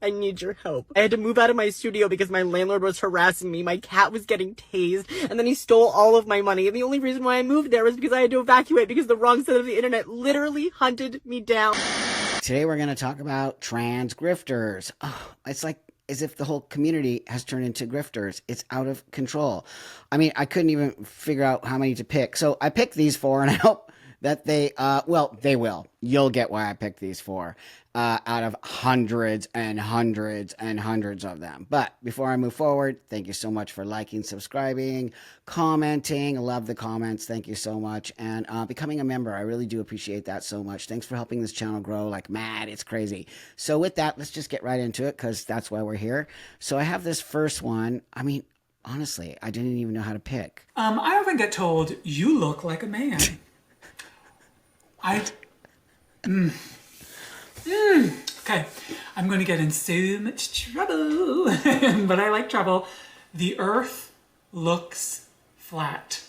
I need your help. I had to move out of my studio because my landlord was harassing me, my cat was getting tased, and then he stole all of my money. And the only reason why I moved there was because I had to evacuate because the wrong side of the internet literally hunted me down. Today we're going to talk about trans grifters. Oh, it's like as if the whole community has turned into grifters. It's out of control. I mean, I couldn't even figure out how many to pick. So I picked these four, and I hope that they, well, they will. You'll get why I picked these four out of hundreds and hundreds and hundreds of them. But before I move forward, thank you so much for liking, subscribing, commenting. I love the comments. Thank you so much. And becoming a member. I really do appreciate that so much. Thanks for helping this channel grow like mad. It's crazy. So with that, let's just get right into it because that's why we're here. So I have this first one. I mean, honestly, I didn't even know how to pick. I often get told, you look like a man. Okay, I'm going to get in so much trouble, but I like trouble. The earth looks flat.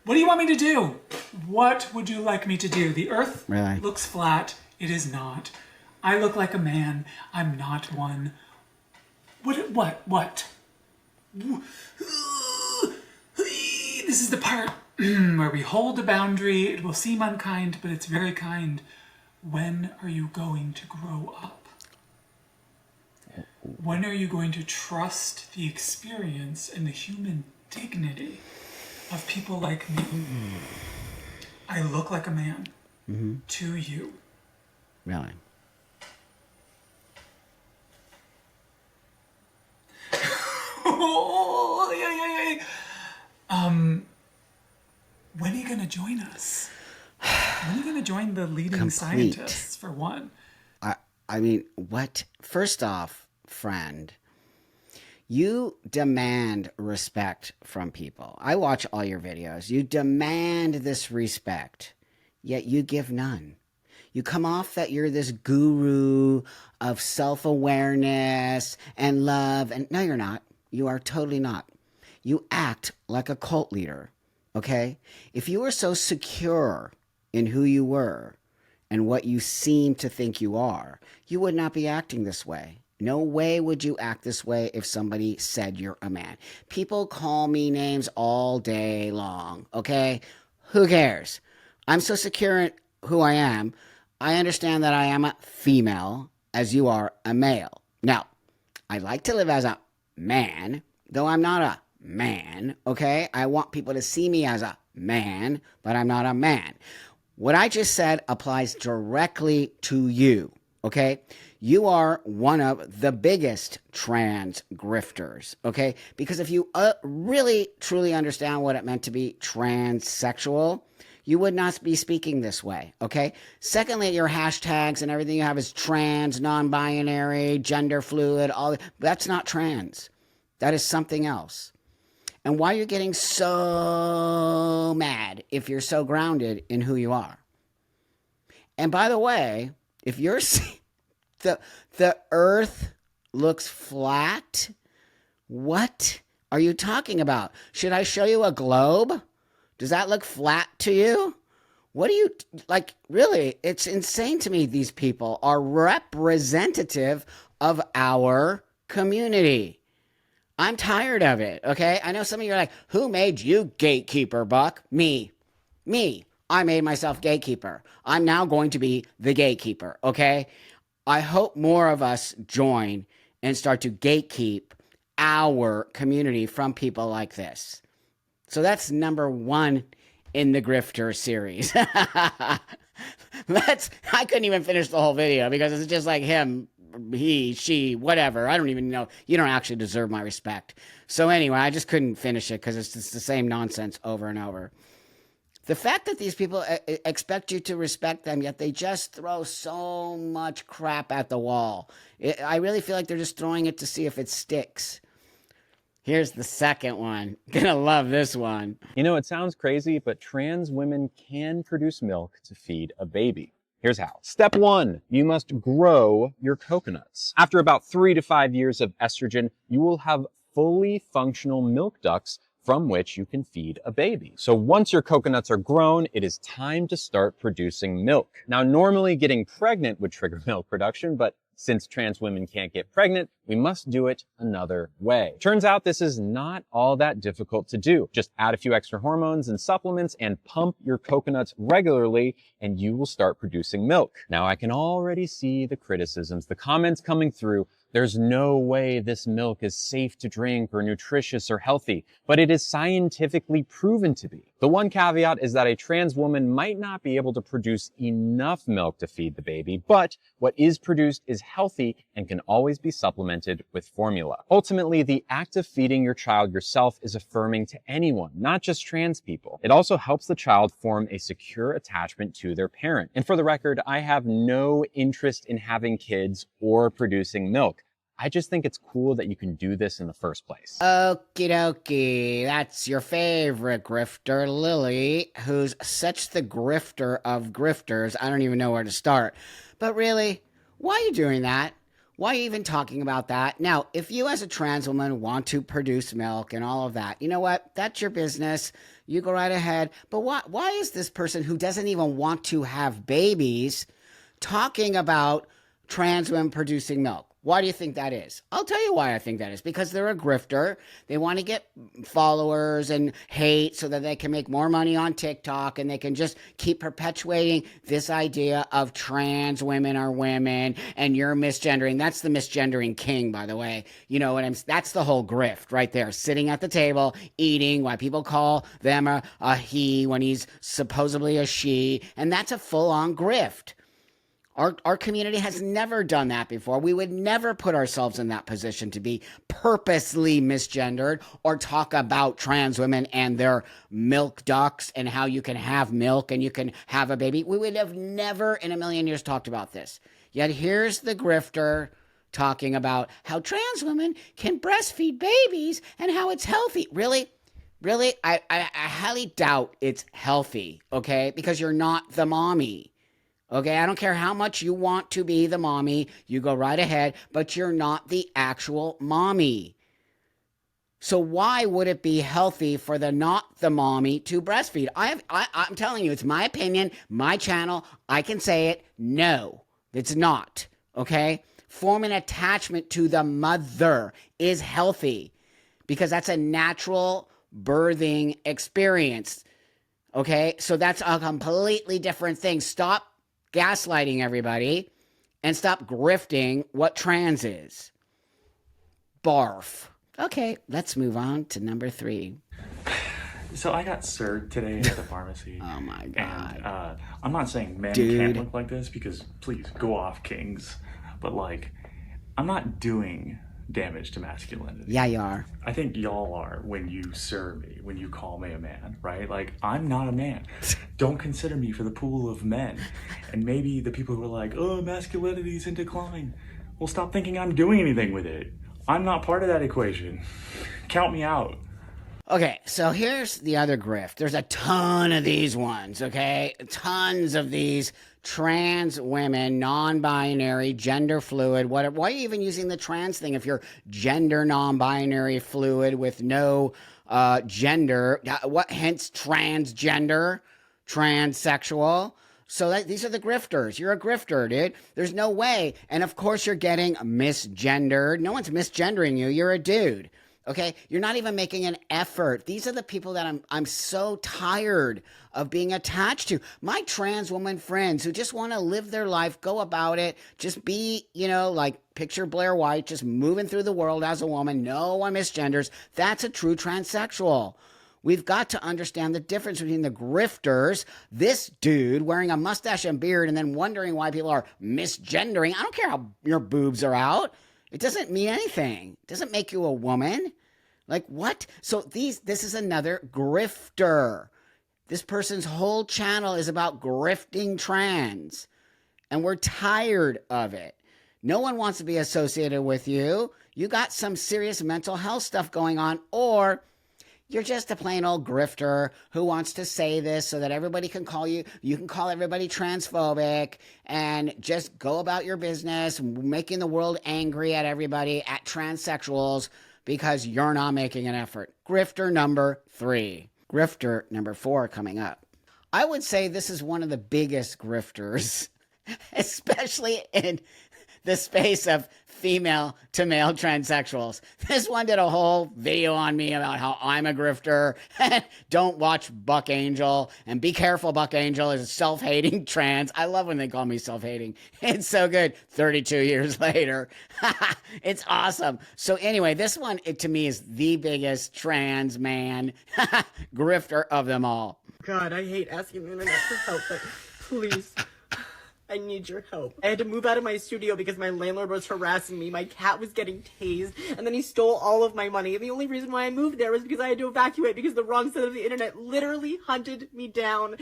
What do you want me to do? What would you like me to do? The earth looks flat. It is not. I look like a man. I'm not one. What? This is the part where we hold a boundary. It will seem unkind, but it's very kind. When are you going to grow up? When are you going to trust the experience and the human dignity of people like me? I look like a man to you. Really? When are you going to join us? When are you going to join the leading scientists, for one? I mean, what? First off, friend, you demand respect from people. I watch all your videos. You demand this respect, yet you give none. You come off that you're this guru of self-awareness and love, and no, you're not. You are totally not. You act like a cult leader, okay? If you were so secure in who you were and what you seem to think you are, you would not be acting this way. No way would you act this way if somebody said you're a man. People call me names all day long, okay? Who cares? I'm so secure in who I am. I understand that I am a female as you are a male. Now, I like to live as a man, though I'm not a man, okay? I want people to see me as a man, but I'm not a man. What I just said applies directly to you, okay? You are one of the biggest trans grifters, okay? Because if you really, truly understand what it meant to be transsexual, you would not be speaking this way, okay? Secondly, your hashtags and everything you have is trans, non-binary, gender fluid, all that's not trans. That is something else. And why you're getting so mad if you're so grounded in who you are. And by the way, if you're the earth looks flat, what are you talking about? Should I show you a globe? Does that look flat to you? What do you, like, really, it's insane to me these people are representative of our community. I'm tired of it, okay? I know some of you are like, who made you gatekeeper, Buck? Me. I made myself gatekeeper. I'm now going to be the gatekeeper, okay? I hope more of us join and start to gatekeep our community from people like this. So that's number one in the Grifter series. I couldn't even finish the whole video because it's just like him, he, she, whatever. I don't even know. You don't actually deserve my respect. So anyway, I just couldn't finish it because it's just the same nonsense over and over. The fact that these people expect you to respect them, yet they just throw so much crap at the wall. I really feel like they're just throwing it to see if it sticks. Here's the second one. Gonna love this one. You know, it sounds crazy, but trans women can produce milk to feed a baby. Here's how. Step 1, you must grow your coconuts. After about 3 to 5 years of estrogen, you will have fully functional milk ducts from which you can feed a baby. So once your coconuts are grown, it is time to start producing milk. Now, normally getting pregnant would trigger milk production, but since trans women can't get pregnant, we must do it another way. Turns out this is not all that difficult to do. Just add a few extra hormones and supplements and pump your coconuts regularly, and you will start producing milk. Now, I can already see the criticisms, the comments coming through. There's no way this milk is safe to drink or nutritious or healthy, but it is scientifically proven to be. The one caveat is that a trans woman might not be able to produce enough milk to feed the baby, but what is produced is healthy and can always be supplemented with formula. Ultimately, the act of feeding your child yourself is affirming to anyone, not just trans people. It also helps the child form a secure attachment to their parent. And for the record, I have no interest in having kids or producing milk. I just think it's cool that you can do this in the first place. Okie dokie, that's your favorite grifter, Lily, who's such the grifter of grifters, I don't even know where to start. But really, why are you doing that? Why are you even talking about that? Now, if you as a trans woman want to produce milk and all of that, you know what? That's your business. You go right ahead. But why is this person who doesn't even want to have babies talking about trans women producing milk? Why do you think that is? I'll tell you why I think that is. Because they're a grifter. They want to get followers and hate so that they can make more money on TikTok, and they can just keep perpetuating this idea of trans women are women and you're misgendering. That's the misgendering king, by the way. You know what that's the whole grift right there. Sitting at the table, eating, why people call them a he when he's supposedly a she. And that's a full-on grift. Our community has never done that before. We would never put ourselves in that position to be purposely misgendered or talk about trans women and their milk ducts and how you can have milk and you can have a baby. We would have never in a million years talked about this. Yet here's the grifter talking about how trans women can breastfeed babies and how it's healthy. Really? Really? I highly doubt it's healthy, okay? Because you're not the mommy. Okay, I don't care how much you want to be the mommy, you go right ahead, but you're not the actual mommy. So why would it be healthy for the not the mommy to breastfeed? I'm telling you, it's my opinion, my channel, I can say it. No, it's not, okay? Form an attachment to the mother is healthy because that's a natural birthing experience, okay? So that's a completely different thing. Stop gaslighting everybody and stop grifting what trans is. Barf. Okay, let's move on to number 3. So I got served today at the pharmacy. Oh my God. And I'm not saying men Dude. can't look like this because please go off, kings. But like, I'm not doing damage to masculinity. Yeah, you are. I think y'all are when you serve me, when you call me a man, right? Like, I'm not a man. Don't consider me for the pool of men. And maybe the people who are like, oh, masculinity's in decline. Well, stop thinking I'm doing anything with it. I'm not part of that equation. Count me out. Okay, so here's the other grift. There's a ton of these ones, okay? Tons of these trans women, non-binary, gender fluid. Why are you even using the trans thing if you're gender non-binary fluid with no gender? Hence transgender, transsexual. So these are the grifters. You're a grifter, dude. There's no way. And of course you're getting misgendered. No one's misgendering you. You're a dude. Okay, you're not even making an effort. These are the people that I'm so tired of being attached to. My trans woman friends who just want to live their life, go about it, just be, like picture Blair White, just moving through the world as a woman. No one misgenders. That's a true transsexual. We've got to understand the difference between the grifters, this dude wearing a mustache and beard and then wondering why people are misgendering. I don't care how your boobs are out. It doesn't mean anything. It doesn't make you a woman. Like, what? So this is another grifter. This person's whole channel is about grifting trans. And we're tired of it. No one wants to be associated with you. You got some serious mental health stuff going on, or you're just a plain old grifter who wants to say this so that everybody can call you. You can call everybody transphobic and just go about your business, making the world angry at everybody, at transsexuals, because you're not making an effort. Grifter number 3. Grifter number 4 coming up. I would say this is one of the biggest grifters, especially in the space of female to male transsexuals. This one did a whole video on me about how I'm a grifter. Don't watch Buck Angel, and be careful, Buck Angel is a self-hating trans. I love when they call me self-hating. It's so good. 32 years later. It's awesome. So anyway, this one, to me, is the biggest trans man grifter of them all. God, I hate asking the internet for help, but please, I need your help. I had to move out of my studio because my landlord was harassing me. My cat was getting tased, and then he stole all of my money. And the only reason why I moved there was because I had to evacuate because the wrong side of the internet literally hunted me down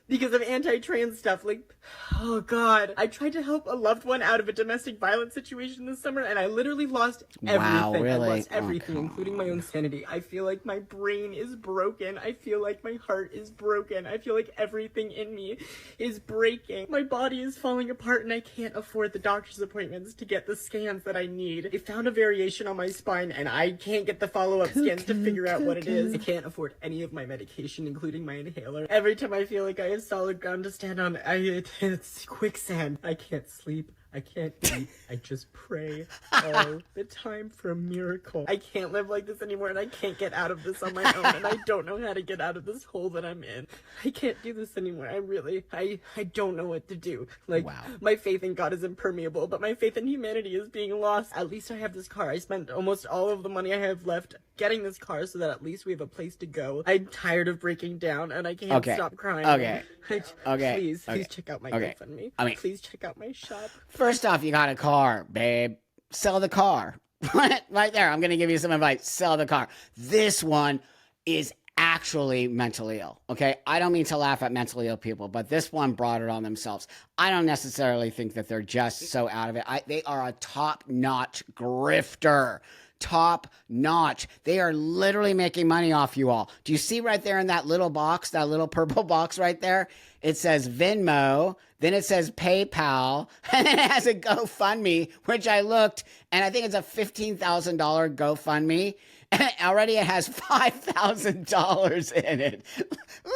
because of anti-trans stuff. Like, oh God. I tried to help a loved one out of a domestic violence situation this summer, and I literally lost everything. Wow, really? I lost everything, Oh, including my own sanity. I feel like my brain is broken. I feel like my heart is broken. I feel like everything in me is breaking. My body is falling apart, and I can't afford the doctor's appointments to get the scans that I need. They found a variation on my spine, and I can't get the follow-up scans to figure out what it is. I can't afford any of my medication, including my inhaler. Every time I feel like I have solid ground to stand on, it's quicksand. I can't sleep. I can't eat. I just pray all the time for a miracle. I can't live like this anymore, and I can't get out of this on my own, and I don't know how to get out of this hole that I'm in. I can't do this anymore. I don't know what to do. Like, Wow. My faith in God is impermeable, but my faith in humanity is being lost. At least I have this car. I spent almost all of the money I have left getting this car so that at least we have a place to go. I'm tired of breaking down, and I can't stop crying. Okay. Please check out my GoFundMe. Please check out my shop. First off, you got a car, babe. Sell the car. Right there. I'm going to give you some advice. Sell the car. This one is actually mentally ill. Okay. I don't mean to laugh at mentally ill people, but this one brought it on themselves. I don't necessarily think that they're just so out of it. They are a top-notch grifter. Top notch. They are literally making money off you all. Do you see right there in that little box, that little purple box right there? It says Venmo, then it says PayPal, and then it has a GoFundMe, which I looked, and I think it's a $15,000 GoFundMe. And already it has $5,000 in it.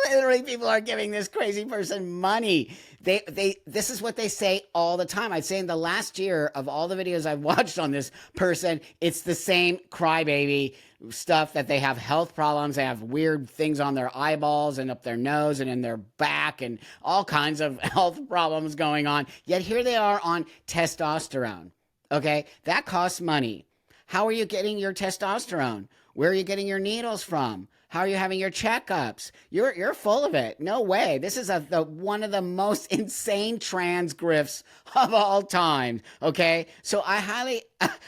Literally, people are giving this crazy person money. This is what they say all the time. I'd say in the last year of all the videos I've watched on this person, it's the same crybaby stuff that they have health problems. They have weird things on their eyeballs and up their nose and in their back and all kinds of health problems going on. Yet here they are on testosterone. Okay, that costs money. How are you getting your testosterone? Where are you getting your needles from? How are you having your checkups? You're full of it. No way. This is one of the most insane trans grifts of all time. Okay, so I highly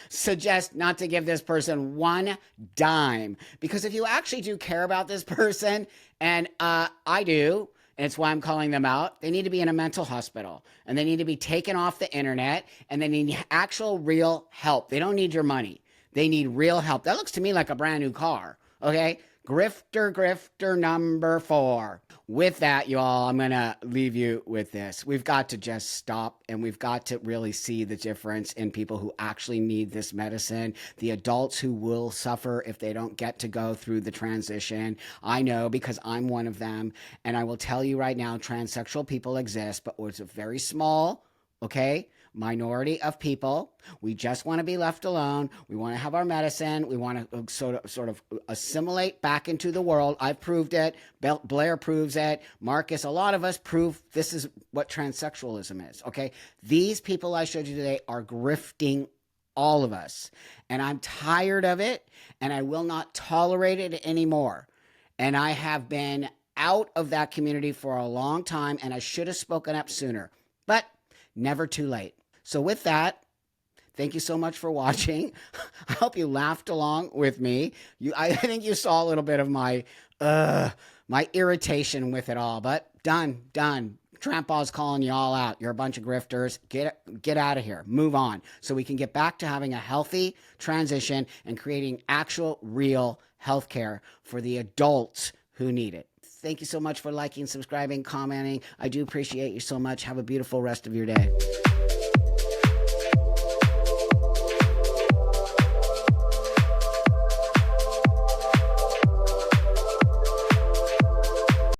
suggest not to give this person one dime, because if you actually do care about this person, and I do, and it's why I'm calling them out, they need to be in a mental hospital, and they need to be taken off the internet, and they need actual real help. They don't need your money. They need real help. That looks to me like a brand new car. Okay. Grifter number 4. With that, y'all, I'm going to leave you with this. We've got to just stop, and we've got to really see the difference in people who actually need this medicine, the adults who will suffer if they don't get to go through the transition. I know, because I'm one of them, and I will tell you right now, transsexual people exist, but it's a very small, okay, minority of people. We just want to be left alone. We want to have our medicine. We want to sort of assimilate back into the world. I've proved it. Blair proves it. Marcus, a lot of us prove this is what transsexualism is, okay? These people I showed you today are grifting all of us, and I'm tired of it, and I will not tolerate it anymore. And I have been out of that community for a long time, and I should have spoken up sooner, but never too late. So with that, thank you so much for watching. I hope you laughed along with me. I think you saw a little bit of my irritation with it all, but done. Tranpa's calling you all out. You're a bunch of grifters. Get out of here. Move on, so we can get back to having a healthy transition and creating actual, real health care for the adults who need it. Thank you so much for liking, subscribing, commenting. I do appreciate you so much. Have a beautiful rest of your day.